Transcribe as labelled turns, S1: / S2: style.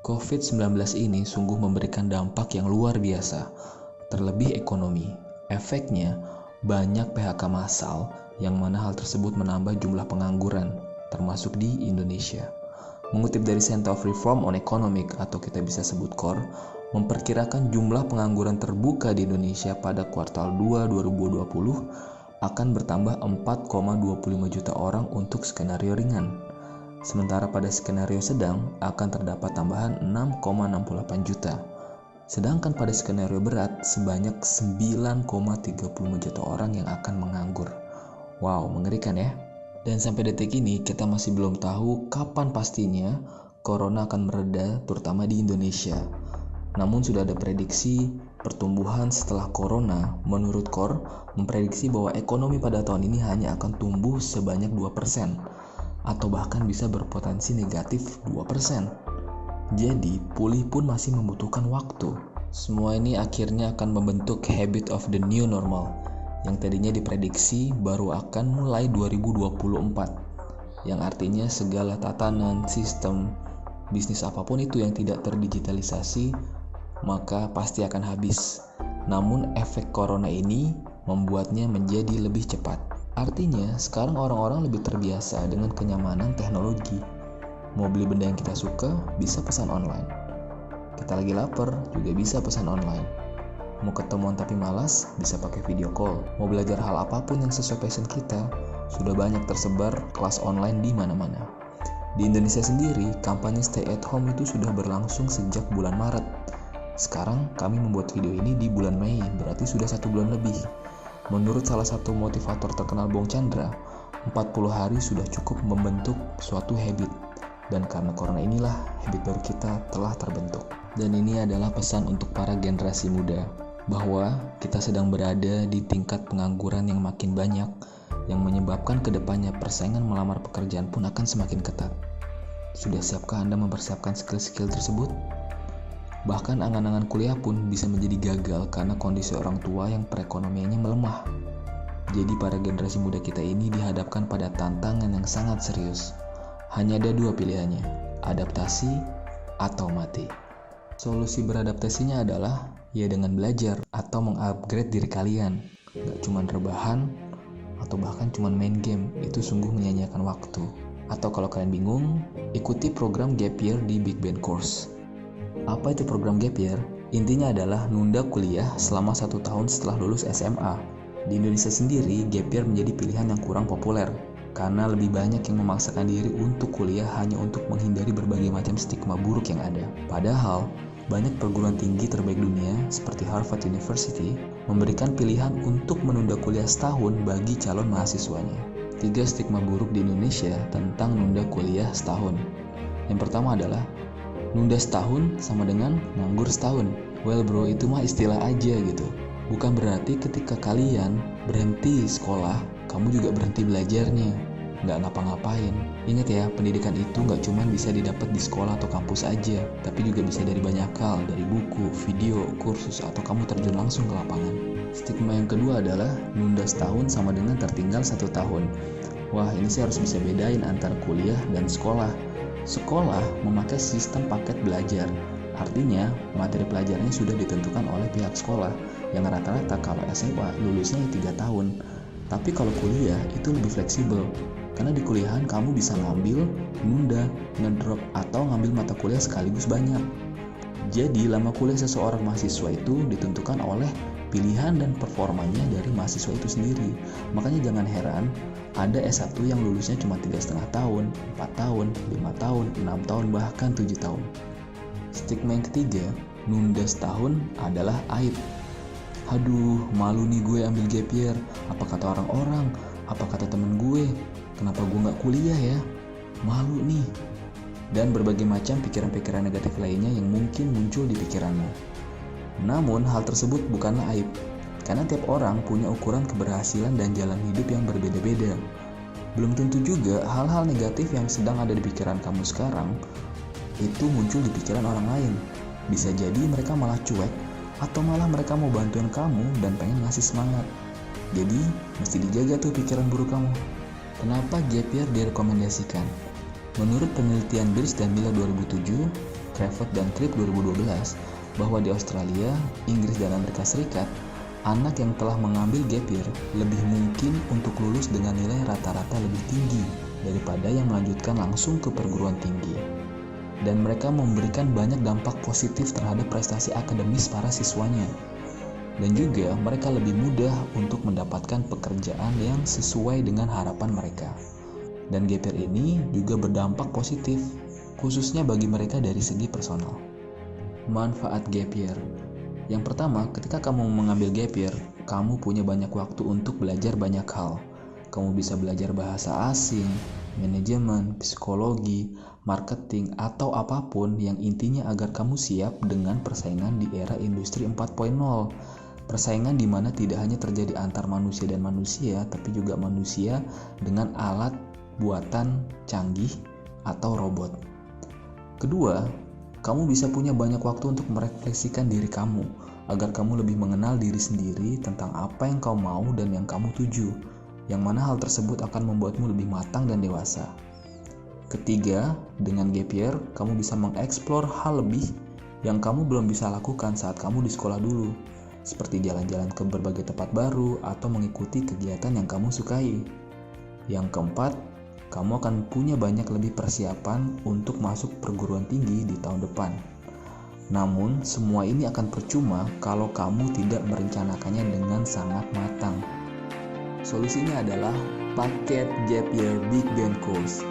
S1: COVID-19 ini sungguh memberikan dampak yang luar biasa, terlebih ekonomi. Efeknya, banyak PHK massal yang mana hal tersebut menambah jumlah pengangguran, termasuk di Indonesia. Mengutip dari Center of Reform on Economic atau kita bisa sebut CORE, memperkirakan jumlah pengangguran terbuka di Indonesia pada kuartal 2 2020 akan bertambah 4,25 juta orang untuk skenario ringan. Sementara pada skenario sedang akan terdapat tambahan 6,68 juta. Sedangkan pada skenario berat sebanyak 9,35 juta orang yang akan menganggur. Wow, mengerikan ya. Dan sampai detik ini kita masih belum tahu kapan pastinya corona akan mereda, terutama di Indonesia. Namun sudah ada prediksi pertumbuhan setelah corona. Menurut CORE, memprediksi bahwa ekonomi pada tahun ini hanya akan tumbuh sebanyak 2%. Atau bahkan bisa berpotensi negatif 2%. Jadi, pulih pun masih membutuhkan waktu. Semua ini akhirnya akan membentuk habit of the new normal, yang tadinya diprediksi baru akan mulai 2024, yang artinya segala tatanan, sistem, bisnis apapun itu yang tidak terdigitalisasi, maka pasti akan habis. Namun efek corona ini membuatnya menjadi lebih cepat. Artinya, sekarang orang-orang lebih terbiasa dengan kenyamanan teknologi. Mau beli benda yang kita suka, bisa pesan online. Kita lagi lapar, juga bisa pesan online. Mau ketemuan tapi malas, bisa pakai video call. Mau belajar hal apapun yang sesuai passion kita, sudah banyak tersebar kelas online di mana-mana. Di Indonesia sendiri, kampanye stay at home itu sudah berlangsung sejak bulan Maret. Sekarang kami membuat video ini di bulan Mei, berarti sudah 1 bulan lebih. Menurut salah satu motivator terkenal Bong Chandra, 40 hari sudah cukup membentuk suatu habit. Dan karena corona inilah habit baru kita telah terbentuk. Dan ini adalah pesan untuk para generasi muda, bahwa kita sedang berada di tingkat pengangguran yang makin banyak, yang menyebabkan kedepannya persaingan melamar pekerjaan pun akan semakin ketat. Sudah siapkah Anda mempersiapkan skill-skill tersebut? Bahkan angan-angan kuliah pun bisa menjadi gagal karena kondisi orang tua yang perekonomiannya melemah. Jadi para generasi muda kita ini dihadapkan pada tantangan yang sangat serius. Hanya ada 2 pilihannya, adaptasi atau mati. Solusi beradaptasinya adalah ya dengan belajar atau mengupgrade diri kalian. Gak cuman rebahan atau bahkan cuman main game, itu sungguh menyia-nyiakan waktu. Atau kalau kalian bingung, ikuti program Gap Year di Big Band Course. Apa itu program Gap Year? Intinya adalah nunda kuliah selama 1 tahun setelah lulus SMA. Di Indonesia sendiri, Gap Year menjadi pilihan yang kurang populer karena lebih banyak yang memaksakan diri untuk kuliah hanya untuk menghindari berbagai macam stigma buruk yang ada. Padahal, banyak perguruan tinggi terbaik dunia seperti Harvard University memberikan pilihan untuk menunda kuliah setahun bagi calon mahasiswanya. 3 stigma buruk di Indonesia tentang nunda kuliah setahun. Yang pertama adalah nunda setahun sama dengan nganggur setahun. Well bro, itu mah istilah aja gitu. Bukan berarti ketika kalian berhenti sekolah, kamu juga berhenti belajarnya, nggak ngapa-ngapain. Ingat ya, pendidikan itu nggak cuma bisa didapat di sekolah atau kampus aja, tapi juga bisa dari banyak hal, dari buku, video, kursus, atau kamu terjun langsung ke lapangan. Stigma yang kedua adalah nunda setahun sama dengan tertinggal 1 tahun. Wah, ini sih harus bisa bedain antara kuliah dan sekolah. Sekolah memakai sistem paket belajar, artinya materi pelajarannya sudah ditentukan oleh pihak sekolah, yang rata-rata kalau SMA lulusnya 3 tahun. Tapi kalau kuliah itu lebih fleksibel, karena di kuliahan kamu bisa ngambil, nunda, ngedrop, atau ngambil mata kuliah sekaligus banyak. Jadi lama kuliah seseorang mahasiswa itu ditentukan oleh pilihan dan performanya dari mahasiswa itu sendiri. Makanya jangan heran ada S1 yang lulusnya cuma 3,5 tahun, 4 tahun, 5 tahun, 6 tahun, bahkan 7 tahun. Stigma yang ketiga, nunda setahun adalah aib. Aduh, malu nih gue ambil gap year. Apa kata orang-orang? Apa kata temen gue? Kenapa gue gak kuliah ya? Malu nih. Dan berbagai macam pikiran-pikiran negatif lainnya yang mungkin muncul di pikiranmu. Namun hal tersebut bukanlah aib, karena tiap orang punya ukuran keberhasilan dan jalan hidup yang berbeda-beda. Belum tentu juga hal-hal negatif yang sedang ada di pikiran kamu sekarang itu muncul di pikiran orang lain. Bisa jadi mereka malah cuek, atau malah mereka mau bantuin kamu dan pengen ngasih semangat. Jadi mesti dijaga tuh pikiran buruk kamu. Kenapa gap year direkomendasikan? Menurut penelitian Birch dan Miller 2007, Cravat dan Cribb 2012 bahwa di Australia, Inggris, dan Amerika Serikat, anak yang telah mengambil gap year lebih mungkin untuk lulus dengan nilai rata-rata lebih tinggi daripada yang melanjutkan langsung ke perguruan tinggi. Dan mereka memberikan banyak dampak positif terhadap prestasi akademis para siswanya. Dan juga mereka lebih mudah untuk mendapatkan pekerjaan yang sesuai dengan harapan mereka. Dan gap year ini juga berdampak positif, khususnya bagi mereka dari segi personal. Manfaat gap year. Yang pertama, ketika kamu mengambil gap year, kamu punya banyak waktu untuk belajar banyak hal. Kamu bisa belajar bahasa asing, manajemen, psikologi, marketing, atau apapun yang intinya agar kamu siap dengan persaingan di era industri 4.0. Persaingan di mana tidak hanya terjadi antar manusia dan manusia, tapi juga manusia dengan alat buatan canggih atau robot. Kedua, kamu bisa punya banyak waktu untuk merefleksikan diri kamu, agar kamu lebih mengenal diri sendiri tentang apa yang kau mau dan yang kamu tuju, yang mana hal tersebut akan membuatmu lebih matang dan dewasa. Ketiga, dengan gap year, kamu bisa mengeksplor hal lebih yang kamu belum bisa lakukan saat kamu di sekolah dulu, seperti jalan-jalan ke berbagai tempat baru atau mengikuti kegiatan yang kamu sukai. Yang keempat, kamu akan punya banyak lebih persiapan untuk masuk perguruan tinggi di tahun depan. Namun, semua ini akan percuma kalau kamu tidak merencanakannya dengan sangat matang. Solusinya adalah paket Gap Year Big Bang Course.